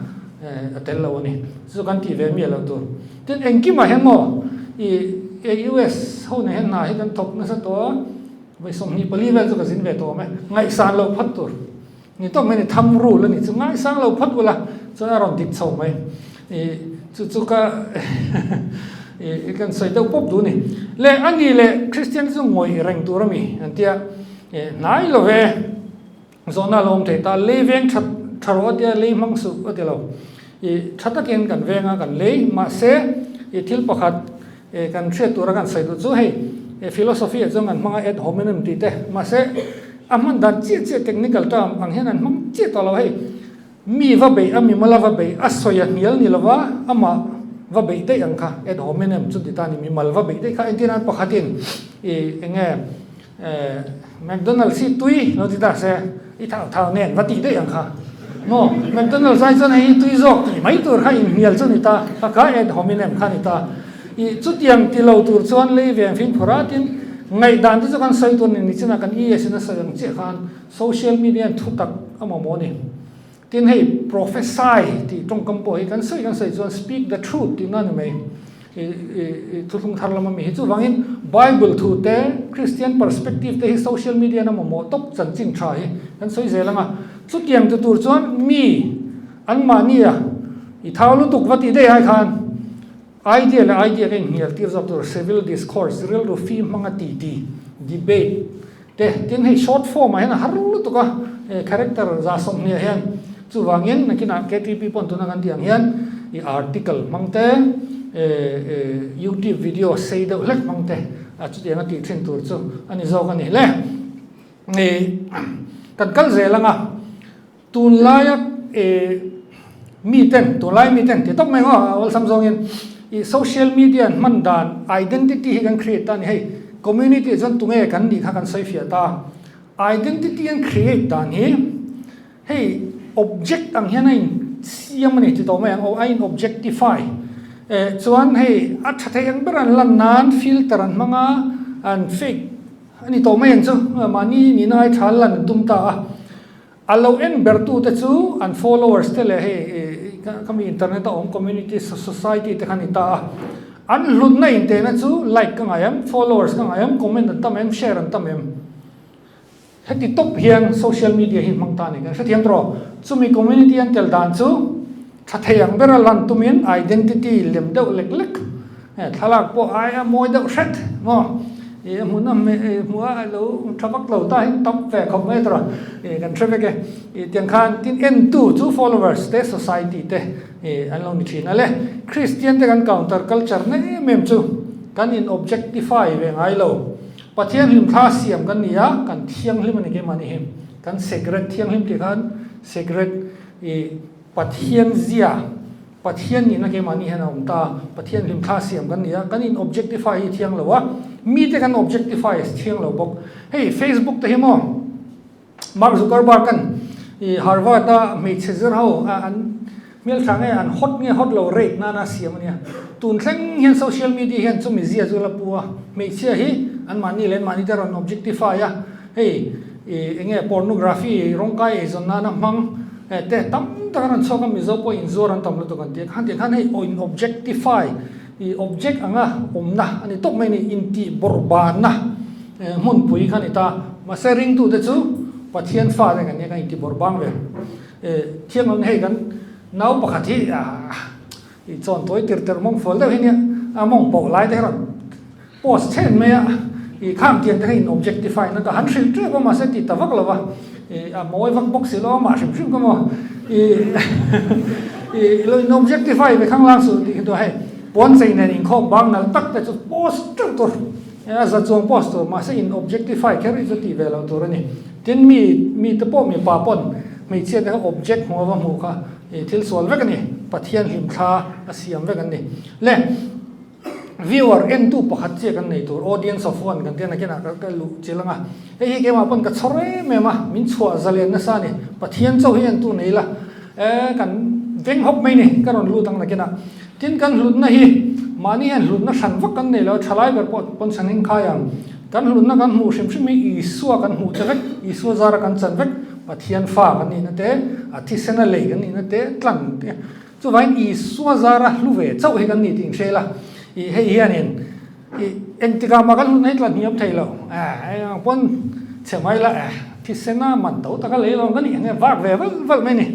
tel lo ni so kan ti ve mi lo to ten en ki ma hen mo US ho ne hen na hi kan top na sa to vai som ni pali ve cho ka sin ve to me ngai san lo phat tur ni to me ni tham ru lo ni chu ngai sang lo phat wala cho na ron dik chau mai chu ka kan sai dau pop du ni le ani le Christian zu ngoi reng tur mi antia nai lo ve zona lom te ta le veng tharo dia le mang su atelo thata ken kan venga kan le ma se thil pakhat kan thre tur kan sai du chu hei philosophy zong an manga ad hominem ti te ma se aman dan che technical term ang hen an mang che to lo hei mi va be ami mala va be asoya nial ni lawa ama va be te ang kha ad hominem chu ti ta ni mi mal va be te kha entin an pakhatin enge McDonald's si tui nó thì ta sẽ ít thảo nền và tỷ đấy chẳng hạn no McDonald's sai cho này tui dọc thì mấy tuổi hay nhiều cho người ta cái em họ mình em khai người ta chút tiền thì lâu tuổi cho anh lấy về phim phora tin ngày đàn thì cho con xây tuần này chỉ là con ý xin nó xây dựng chế khan social media thu tập ở một món này tin hay prophesy thì trong công bố cái xây cho speak the truth thì nó này thu thung thar lama mi chu wangin Bible thu te Christian perspective te social media na mo top chan ching tha hi kan soi zelanga chu tiang tu tur chuan mi an mania I thau lu tuk vati de ai khan idea cái hiểu tiêu dọc tur civil discourse real ru fi manga ti debate te tin hay short form ma na har lu tuk character za som ni hen chu wangin na kina KTP pon tu na kan tiang hian I article mangte YouTube video sei do lek mangte a chu tianga ti thin tur chu ani zo kan ni le kan kal zelanga tun laia mi ten ti tok mai ngo ol samjong in social media man dan identity kan create tan hey community zon tunge kan ni kha kan sai fia ta identity and create dan hey object ang hianain siam ni ti to mai ang ain objectify chuan hey a thathe ang beran lan nan filter an manga an fake ani to mai chu mani ni nai thal lan tum ta allow en bertu te chu and followers te le hey kami internet on community society te khanita an lun na inte na chu like ka ngayam followers ka ngayam comment an tamem share an tamem heti top hian social media hi mangta ni ka thiam tro chumi community an tel dan chu thatheyang bera lan tumin identity lem deuh lek lek thalak po ai moi deuh set mo munam mua lo thabak lo ta top ve khom mai tro kan trebe ke tiang khan tin en tu chu followers te society te an lo ni thina le christian te kan counter culture ne mem chu kan in objectify ve ngai lo pathian lim kha siam kan nia kan thiang lim ani ke mani him kan secret thiang lim ti khan secret pathian zia pathian ni na ke mani hena umta pathian lim kha siam kan nia kan in objectify hi thiang lo wa mi te kan objectify thiang lo bok hey facebook te himo mark zuckerberg kan harvard ta me chezer ho an mel thange an hot lo rate na siam ania tun thleng hian social media hian chu mi zia zu la puwa me chia hi an mani len mani ter on objectify ya hey enge pornography rongkai zon na mang te tam taran choka mi zo po in zoran tam lo to kan te khan hey in objectify object anga omna ani tok mai ni inti borban na mun pui khan ita ma sharing tu de chu pathian fa de kan ne inti borbang ve thiam on hey kan nau pakhathi chon toy tir mong fol de hinia among po lai de ron post chen me kham tian de in objectify na ka han shil tre ba ma se ti tawak lawa moi vak box lo ma shim ko mo lo in objectify ve khang lang su ti do hai pon sei na in khom bang na tak te chu post tur za chong post to ma se in objectify ker is ti ve lo tur ni tin mi te po mi pa pon mi che de object ho wa mu kha thil sol ve kan ni pathian him kha asiam ve kan ni le viewer n tu pakhat che kan nei tur audience of one kan tena kena ka lu chilanga hi ke ma pon ka chore me ma min chua zalen na sa ni pathian chau hian tu nei la kan veng hop mai ni karon lu tang na kena tin kan lut na hi mani han lut na san vak kan nei lo thalai ber pon sanin khayam kan lut na kan mu shim shim mi isua kan hu te vek isua zara kan chan vek pathian fa kan ni na te athi sena le kan ni na te tlang te chu vain isua zara lu ve chau hi kan ni ting shela hey hianin entika makan nei tlan hiam thailo pon chemai la thi sena man to ta ka le lo kan ni ne vak ve val mai ni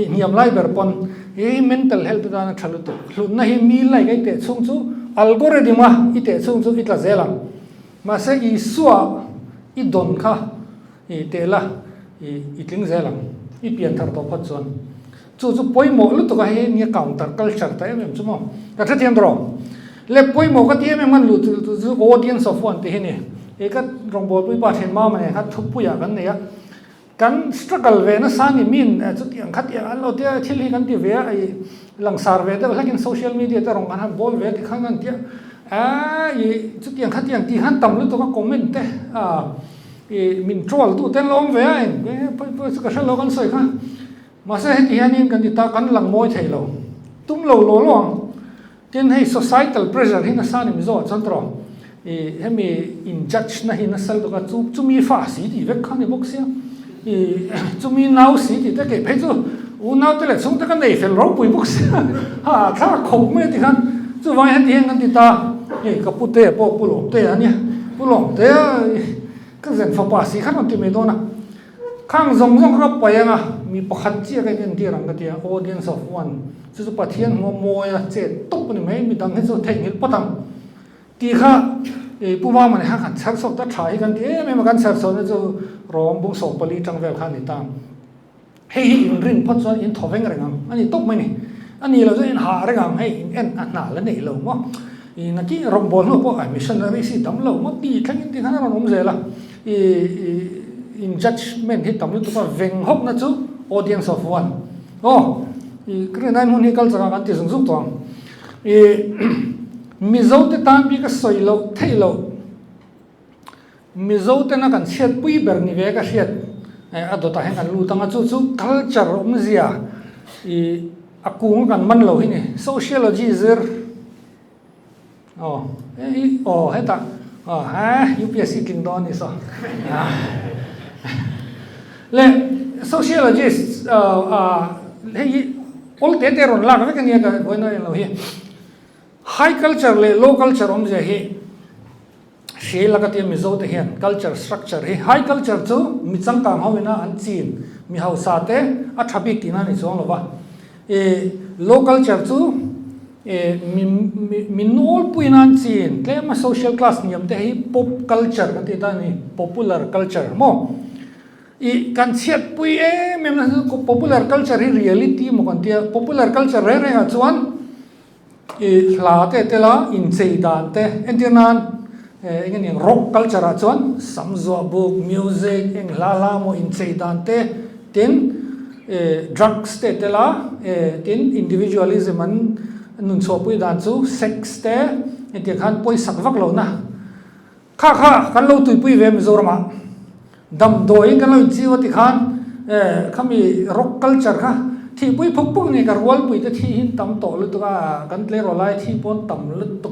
niam lai ber pon mental health da na thalu tu hlun na hi mi lai gai te chung chu algorithm a i te chung chu itla zelam ma se I suwa I don kha te la I tling zelam I pian thar to phat chon chu poi mo lu to ka he ni counter culture ta em chu mo ka tha thiam dro le poi mo ka ti em man lu tu audience of one te he ni e ka rong bol pui pa then ma ma ne ha thup pu ya kan ne ya kan struggle ve na sani min chu tiang khat ya an lo te thil hi kan ti ve ai langsar ve te lakin social media ta rong an bol ve ti khang kan ti I chu tiang khat tiang ti han tam lu to ka comment te min troll tu ten long ve ai pa ka sha lo kan soi kha ma se ti hanin kan ti ta kan lang moi thei lo tum lo long tin hei societal pressure hi na sani mi zo chan tro hemi in judge na hi na sal to ka chu mi fa si ti ve khan ni box ya chu mi nau si ti te ke phei chu u nau te le chung te kan nei fel ro pui box ha tha khom me ti khan chu vai han ti hen kan ti ta ka pu te po pu lo te ania pu lo te ka zen fa pa si khan ti me do na khang zong ka pa ya nga mi pakhat chi ka ken ti rang ka ti audience of one chu pathian mo ya che top ni mai mi dang he chu thei hil patang ti kha puma man ha kan char sok ta thai kan ti me ma kan char so na chu rom bung so pali tang vel khan ni ta hei in rin phat chuan in thoveng rengam ani top mai ni anh nhìn là cho anh hạ đấy ngang hay anh nã là nảy lâu mà na ki rom bol no po ai missionary si dam lo mo ti thang ti khana rom zela in judgment hi tam tu pa veng hop na chu audience of one kre nan hun hi culture kan ti sung suk tong mizo te tan bi ka soi lo thei lo mizo te na kan siat pui ber ni ve ka siat adota hen kan lu tanga chu culture zia akung kan man lo hi ni sociology zir heta UPSC king don ni so le sociologist hey all te ron la ka kan ya ka boina lo hi high culture le low culture je hi she la ka te mi zo te hian culture structure hi high culture chu mi chang kam hawina an chin mi hau sa te a thabi tina ni chong lo ba low culture chu minol puinan chin tlema social class niam te hi pop culture kan ti ta ni popular culture mo kan chiat pui mem na popular culture hi reality mo kan tia popular culture re a chuan hla te la in chei dan te entinan engin rock culture a chuan samzo book music eng la mo in chei dan te tin drugs te la tin individualism an nun so pui dan chu sex te enti khan poi sak vak lo na kha kan lo tui pui ve mizorama dam doi kan lo chi wa ti khan khami rock culture kha thi pui phuk phuk ni kar wal pui te thi hin tam to lu tu ka kan tle ro lai thi pon tam lu tu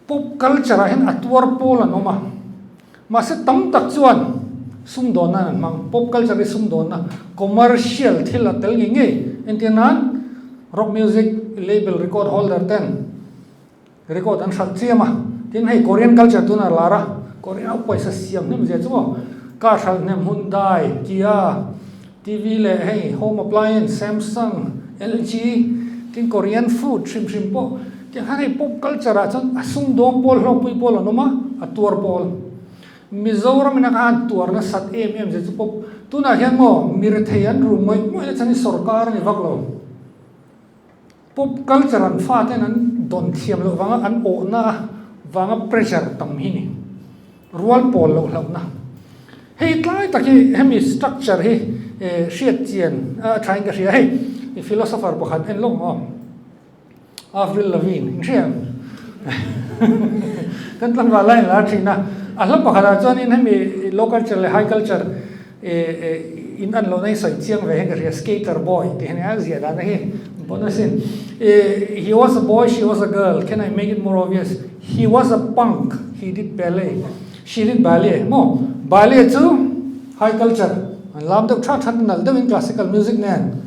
pop culture hen atwar pol anoma ma se tam tak chuan sum don na mang pop culture sum don na commercial thil atel nge entinan rock music label record holder ten record an shat chiama tin hei Korean culture tuna lara Korean au paisa siam nem je chu ka shal nem Hyundai Kia TV le hei home appliance Samsung LG tin Korean food shim po tin hei pop culture a chon asung dom pol hlo pui pol anoma atur pol Mizoram na kan tur na sat je chu pop tuna hian mo mirtheian ru moi le chani sarkar ni vaklo pop culture an fa ten an don thiam lo wanga an o na wanga pressure tam hi ni rual pol lo na hei tlai taki hemi structure hi shiat chian trying ka ria hei philosopher pakhat en long Avril Lavigne ngiam kan tlang wa lai la thina alam pakhara chuan in hemi low culture le high culture in an lo nei sai chiang ve heng ria skater boy ti hen a zia da hi bonasin he was a boy, she was a girl. Can I make it more obvious? He was a punk. He did ballet. She did ballet. Mo ballet too. High culture. And lam dok chat nal in classical music nan.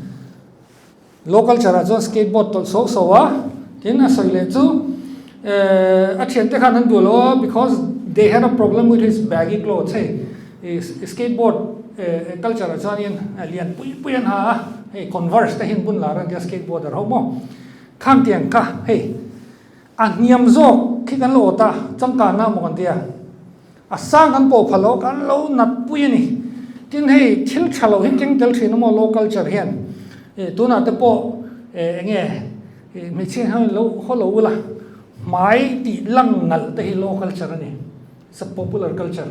Low culture as well skateboard so tin a soile too. A chente khan do lo because they had a problem with his baggy clothes. Hey, skateboard culture as well lian puyan ha. Hey, Converse te hin bun la ran dia skateboarder ho mo khang tiang ka hey an niam zok khi kan lo ta chang ka na mo kan dia a sang kan po phalo kan lo nat pui ni tin hey thil thalo hin keng tel thin mo local culture hian tu na te po nge me chen ha lo ho lo la mai ti lang ngal te hi local culture ni sa popular culture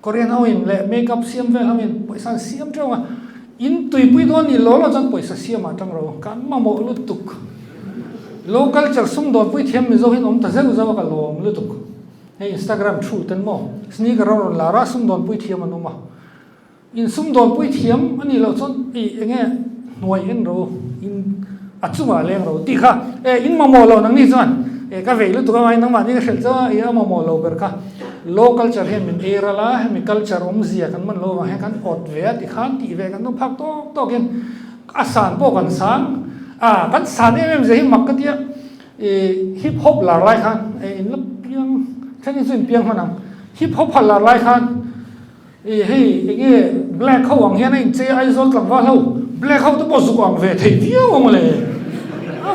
Korean ho in le makeup siam vel ha in paisa siam trawa in tui pui don ni lo chan paisa siam atang ro kan ma mo lu tuk low culture sum don pui thiam mi zo hin om ta zeu zawa ka lom lu tuk hey Instagram thu ten mo sneaker ro la ra sum don pui thiam anuma in sum don pui thiam ani lo chon nge noi en ro in achuma leng ro ti kha in ma mo lo nang ni chan ka ve lu tu ka mai nang ma ni ka sel cha ma mo lo ber ka low culture hem min era la hem culture zia kan man lo wa he kan ot ve ti khan ti ve kan no phak to gen asan po kan sang kan san em je hi makatia hip hop la lai khan in la piang thani zin piang manam hip hop la lai khan hey ge black khau ang hian in che ai zol tlang wa lo black khau to po zu ang ve thei viau mo le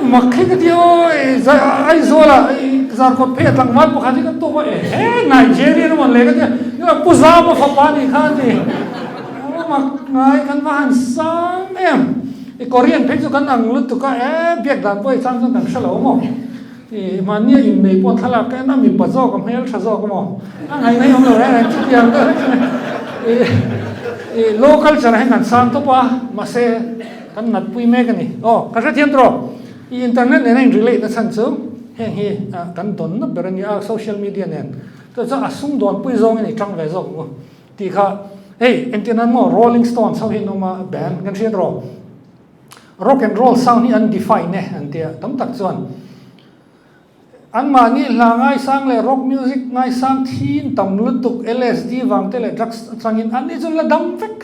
makhe ka dio ai zola zar ko phe tlang mal pakha ji kan to ba Nigeria no man le ka dia puza mo fa pa ni khan ni mak ngai kan wa han sang em Korean phe chu kan ang lut tu ka biak dan poi chang chang kan shalo mo ma nia in nei pon thala ka na mi pazo kam hel thazo ko mo ang hai nei om lo ra chu tiang da local chara hen kan sang to pa ma se kan nat pui me ka ni ka sa thiam tro internet ne nei relate na chan chu heng hi kan don na berani social media nen to cha asung don pui zong ni tang ve zong mo ti kha hey entinan mo Rolling Stones how hi no ma band kan thiam tro rock and roll sound ni undefined ne antia tam tak chuan an ma ni la ngai sang le rock music ngai sang thin tam lutuk LSD wang te le drugs changin an ni chun la dam vek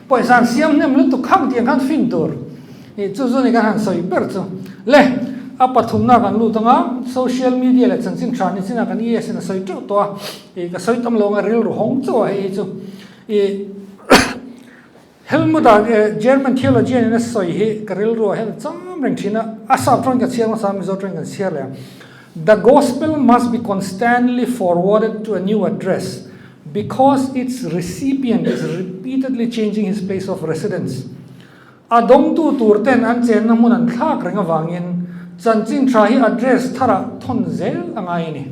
poi san siam nem lutuk khang tiang kan fin tur chu chu ni kan han soi ber chu le apathum na kan lu tanga social media le chanchin than ni sina kan yes na soi tu to ka soi tam lo nga ril ru hong chu ai chu Helmut German theologian in a soy he Karil Ro had some ringtina asapron got here some zotring and sierra. The gospel must be constantly forwarded to a new address because its recipient is repeatedly changing his place of residence. Adong tu turten an chen namun an thak ringa wangin chanchin trahi address thara thon zel angai ni.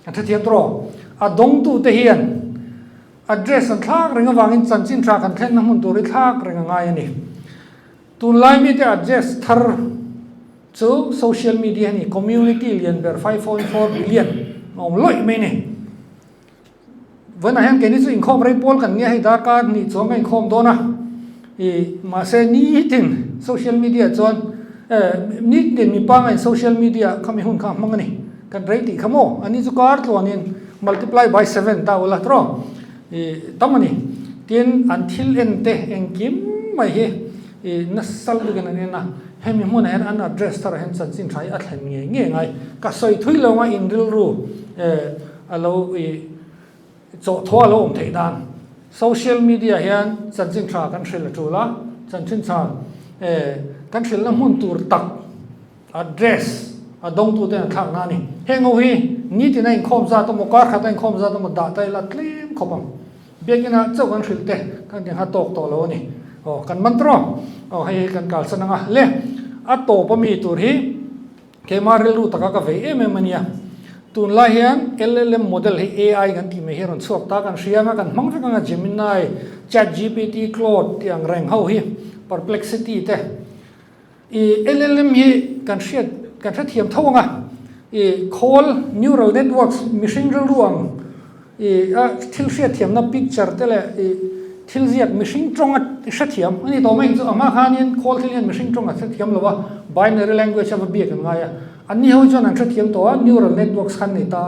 An thathiam tro adong tu te hian address an thak ringa wangin chanchin tra kan thlen namun turi thak ringa ngai ni tun lai mi te address thar chu social media ni community lian ber 5.4 billion om loi me ni vana han ke ni chu inkhom rei pol kan nia hi da ka ni chong ngai khom do na ma se ni tin social media chon ni tin mi pa ngai social media khami hun kha mangani kan rei ti khamo ani chu kar tlonin multiply by 7 ta ula tro tamani tin until ente engkim mai he nasal dugan na hemi mun an address tar hen chan chin thai athen nge ngai ka soi thui lo nga indil ru alo cho tho lo om thei dan social media hian chan chin tha kan thril tula chan chin tha kan thril na mun tur tak address adong tu ten thak na ni hengo hi ni ti nai khom za to mo kar kha tai khom za to mo da tai la tlim khomam begina chau kan thil te kan ti ha tok to lo ni kan mantro hai kan kal sananga le a to pa mi tur hi ke maril ru taka ka ve em mania tun la hian LLM model hi AI kan ti me heron chuak ta kan rianga kan mang nga Gemini ChatGPT Claude tiang reng ho hi perplexity te LLM hi kan thiam thonga call neural networks machine ruang thil hriat thiam na picture te le thil ziak machine tronga hrathiam ani to mai chu ama khanin call thil machine tronga hrathiam lowa binary language of be kan ngaya ani ho chon an hrathiam to neural networks khan ni ta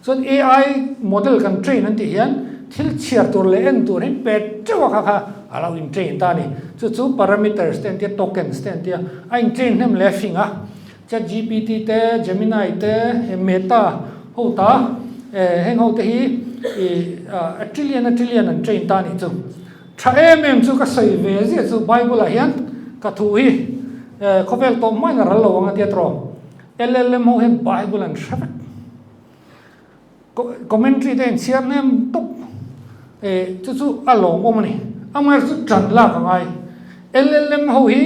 so AI model kan train an ti hian thil chiar tur le en tur hin pet chawa kha allow in train ta ni chu parameters ten te tokens ten te ai train hem le finga ChatGPT te Gemini te Meta ho ta heng ho te hi a trillion an train ta ni chu tha em chu ka sei ve je chu Bible a hian ka thu hi khovel to mai na ral lo anga te tro LLM ho hem Bible an shabak commentary ten share nem tok chu along om ni amar chu tran la ka ngai LLM ho hi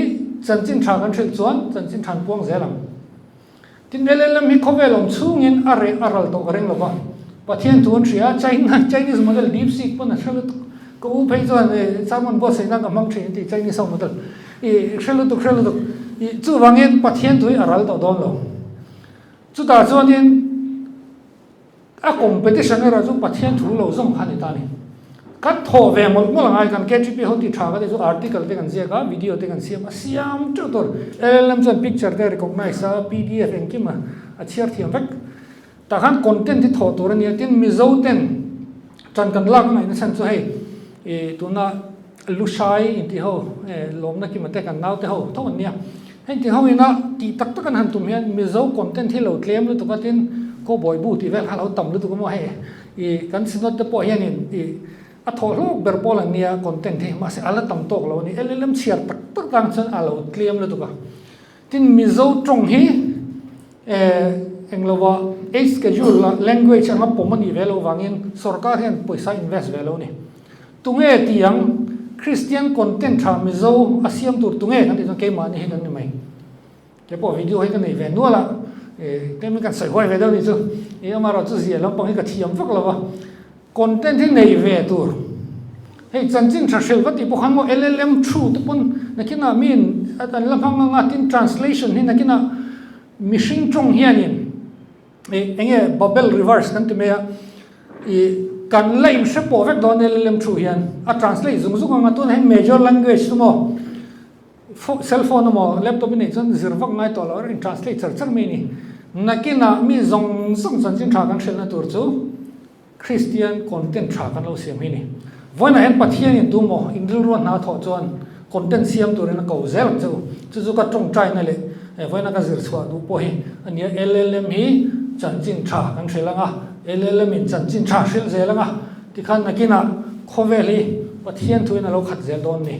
chanchin tha kan thil chuan chanchin than puang zelang tin LLM hi khovelom chungin aral to reng lo ba pathian tuan ria Chinese model DeepSeek pun hrelut ko phei chuan samon bo sei na ka mang thin ti Chinese model hrelut chu wangin pathian tui aral to don lo chu ta chuan in a competition era chu pathian thu lo zong khani ta ni kan tho ve mol ngai kan KGP ho ti tha ga chu article te kan zia ka video te kan siam chu tor LLM chan picture te recognize PDF engkima a chiar thiam vek ta khan content ti tho tur ani tin mizo ten chan kan lak ngai na san chu hei tuna lushai inti ho lom na ki mate kan nau te ho thon nia hen ti ho ina ti tak tak kan han tum hian mizo content hi lo claim lu tu ka tin ko boy bu ti vel halo tam lu tu ko mo he kan sinot te po hian in a tho lok ber pol ania content hi ma se ala tam tok lo ni LLM chiar tak tak tang chan alo claim lu tu ka tin mizo trong hi englowa schedule language anga pomani velo wangin sarkar hian poisa invest velo ni tunge tiang Christian content tha mi zo asiam tur tunge kan ti ke ma ni kan ni mai ke po video he kan nei ve no la ke mi kan sai hoi ve do ni chu ma ro chu zia lam pang hi ka thiam vak lawa content hi nei ve tur hei chan chin tha shel vati po khang mo LLM through tu pun nakina min atan lam phang nga tin translation hi nakina mishing chong hianin enge bubble reverse kan ti me kan lai se po vek don LLM through hian a translate zum zum nga tun hen major language tu mo cell phone mo laptop ni chan zirvak ngai to lo in translate char me ni nakina mi zong zong chan chin tha kan shel na tur chu Christian content tha kan lo siam hi ni voina hen pathian in tu mo indil ro na tho chuan content siam tur na ko zel chu ka tong trai na le voina ka zir chwa du po hi ania LLM hi chan chin tha kan shelanga LLM in chan chin tha shel zelanga ti khan nakina khoveli pathian thuina lo khat zel don ni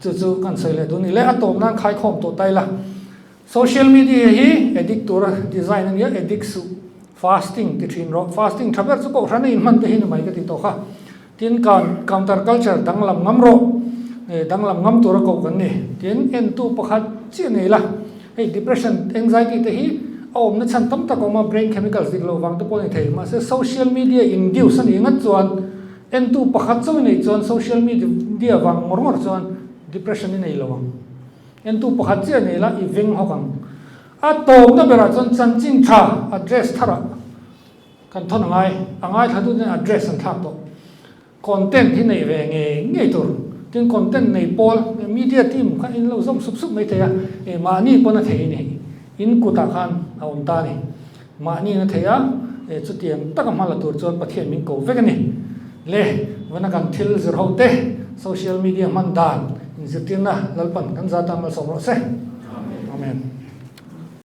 chu kan sele du ni le atom nan khai khom to tai la social media hi edit tur design ania edit su fasting ti thin ro fasting thaber chu ko rana in man te hin mai ka ti to kha tin kan counter culture danglam ngam ro danglam ngam tur ko kan ni tin en tu pakhat chi nei la hey depression anxiety te hi om na chan tam ta ko ma brain chemicals dik lo wang to po ni thei ma se social media induce an ingat chuan en tu pakhat chu nei chuan social media wang ngor chuan depression ni nei lo wang en tu pakhat chi nei la i veng hokang a tom na bera chuan chan chin tha address thara kan thon angai thadu ne address an thak to content hi nei ve nge tur tin content nei pol media team kha in lo zom sup mai thaya ma ni pona thei ni in kuta khan aum ta ni ma ni na thaya chu tiam tak ma la tur chon pathian min ko vek ni le wana kan thil zir hote social media man dan in zitina lalpan kan za ta mal som ro se